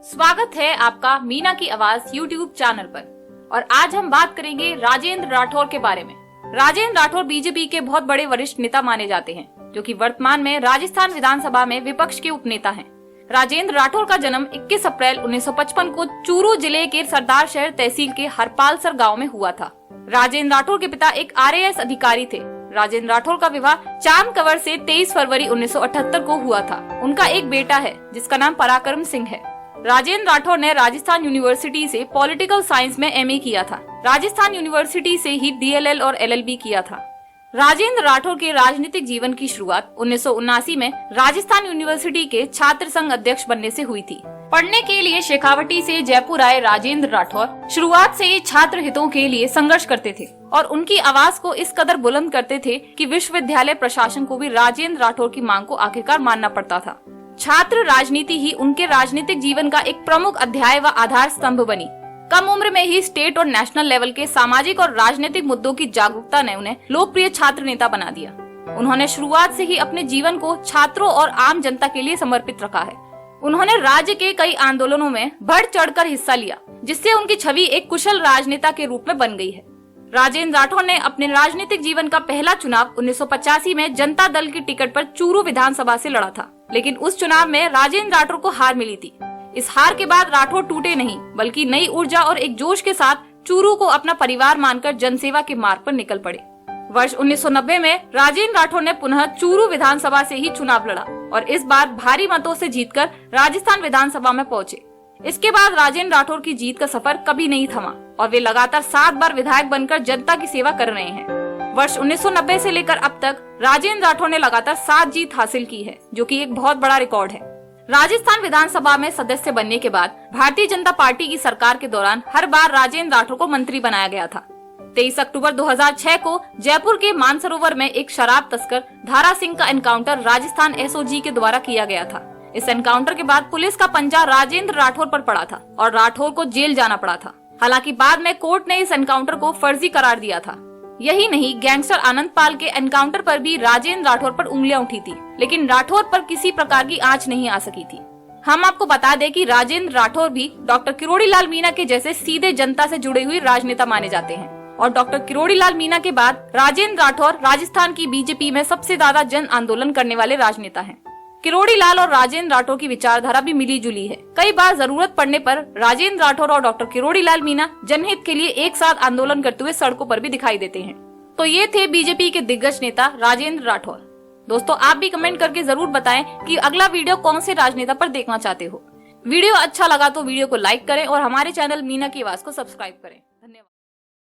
स्वागत है आपका मीना की आवाज यूट्यूब चैनल पर। और आज हम बात करेंगे राजेंद्र राठौर के बारे में। राजेंद्र राठौर बीजेपी के बहुत बड़े वरिष्ठ नेता माने जाते हैं, जो कि वर्तमान में राजस्थान विधानसभा में विपक्ष के उपनेता हैं। राजेंद्र राठौर का जन्म 21 अप्रैल 1955 को चूरू जिले के सरदार शहर तहसील के हरपालसर गाँव में हुआ था। राजेंद्र राठौर के पिता एक RAS अधिकारी थे। राजेंद्र राठौर का विवाह चांद कंवर से 23 फरवरी 1978 को हुआ था। उनका एक बेटा है जिसका नाम पराक्रम सिंह है। राजेंद्र राठौर ने राजस्थान यूनिवर्सिटी से पॉलिटिकल साइंस में MA किया था। राजस्थान यूनिवर्सिटी से ही DLL और LLB किया था। राजेंद्र राठौर के राजनीतिक जीवन की शुरुआत 1979 में राजस्थान यूनिवर्सिटी के छात्र संघ अध्यक्ष बनने से हुई थी। पढ़ने के लिए शेखावटी से जयपुर आए राजेंद्र राठौर शुरुआत से ही छात्र हितों के लिए संघर्ष करते थे और उनकी आवाज को इस कदर बुलंद करते थे कि विश्वविद्यालय प्रशासन को भी राजेंद्र राठौर की मांग को आखिरकार मानना पड़ता था। छात्र राजनीति ही उनके राजनीतिक जीवन का एक प्रमुख अध्याय व आधार स्तंभ बनी। कम उम्र में ही स्टेट और नेशनल लेवल के सामाजिक और राजनीतिक मुद्दों की जागरूकता ने उन्हें लोकप्रिय छात्र नेता बना दिया। उन्होंने शुरुआत से ही अपने जीवन को छात्रों और आम जनता के लिए समर्पित रखा है। उन्होंने राज्य के कई आंदोलनों में बढ़ चढ़कर हिस्सा लिया, जिससे उनकी छवि एक कुशल राजनेता के रूप में बन गई है। राजेंद्र राठौर ने अपने राजनीतिक जीवन का पहला चुनाव 1985 में जनता दल की टिकट पर चूरू विधानसभा से लड़ा था, लेकिन उस चुनाव में राजेंद्र राठौर को हार मिली थी। इस हार के बाद राठौर टूटे नहीं, बल्कि नई ऊर्जा और एक जोश के साथ चूरू को अपना परिवार मानकर जनसेवा के मार्ग पर निकल पड़े। वर्ष 1990 में राजेंद्र राठौर ने पुनः चूरू विधानसभा से ही चुनाव लड़ा और इस बार भारी मतों से जीतकर राजस्थान विधानसभा में पहुंचे। इसके बाद राजेंद्र राठौर की जीत का सफर कभी नहीं थमा और वे लगातार 7 बार विधायक बनकर जनता की सेवा कर रहे हैं। वर्ष 1990 से लेकर अब तक राजेंद्र राठौर ने लगातार 7 जीत हासिल की है, जो कि एक बहुत बड़ा रिकॉर्ड है। राजस्थान विधानसभा में सदस्य बनने के बाद भारतीय जनता पार्टी की सरकार के दौरान हर बार राजेंद्र राठौर को मंत्री बनाया गया था। 23 अक्टूबर 2006 को जयपुर के मानसरोवर में एक शराब तस्कर धारा सिंह का एनकाउंटर राजस्थान SOG के द्वारा किया गया था। इस एनकाउंटर के बाद पुलिस का पंजा राजेंद्र राठौर पर पड़ा था और राठौर को जेल जाना पड़ा था। हालांकि बाद में कोर्ट ने इस एनकाउंटर को फर्जी करार दिया था। यही नहीं, गैंगस्टर आनंद पाल के एनकाउंटर पर भी राजेंद्र राठौर पर उंगलियां उठी थी, लेकिन राठौर पर किसी प्रकार की आंच नहीं आ सकी थी। हम आपको बता दें कि राजेंद्र राठौर भी डॉक्टर किरोड़ी लाल मीना के जैसे सीधे जनता से जुड़े हुए राजनेता माने जाते हैं और डॉक्टर किरोड़ी लाल मीना के बाद राजेंद्र राठौर राजस्थान की बीजेपी में सबसे ज्यादा जन आंदोलन करने वाले राजनेता हैं। किरोड़ी लाल और राजेंद्र राठौर की विचारधारा भी मिली जुली है। कई बार जरूरत पड़ने पर राजेंद्र राठौर और डॉक्टर किरोड़ी लाल मीना जनहित के लिए एक साथ आंदोलन करते हुए सड़कों पर भी दिखाई देते हैं। तो ये थे बीजेपी के दिग्गज नेता राजेंद्र राठौर। दोस्तों, आप भी कमेंट करके जरूर बताएं कि अगला वीडियो कौन से राजनेता पर देखना चाहते हो। वीडियो अच्छा लगा तो वीडियो को लाइक करें और हमारे चैनल मीना की आवाज को सब्सक्राइब करें। धन्यवाद।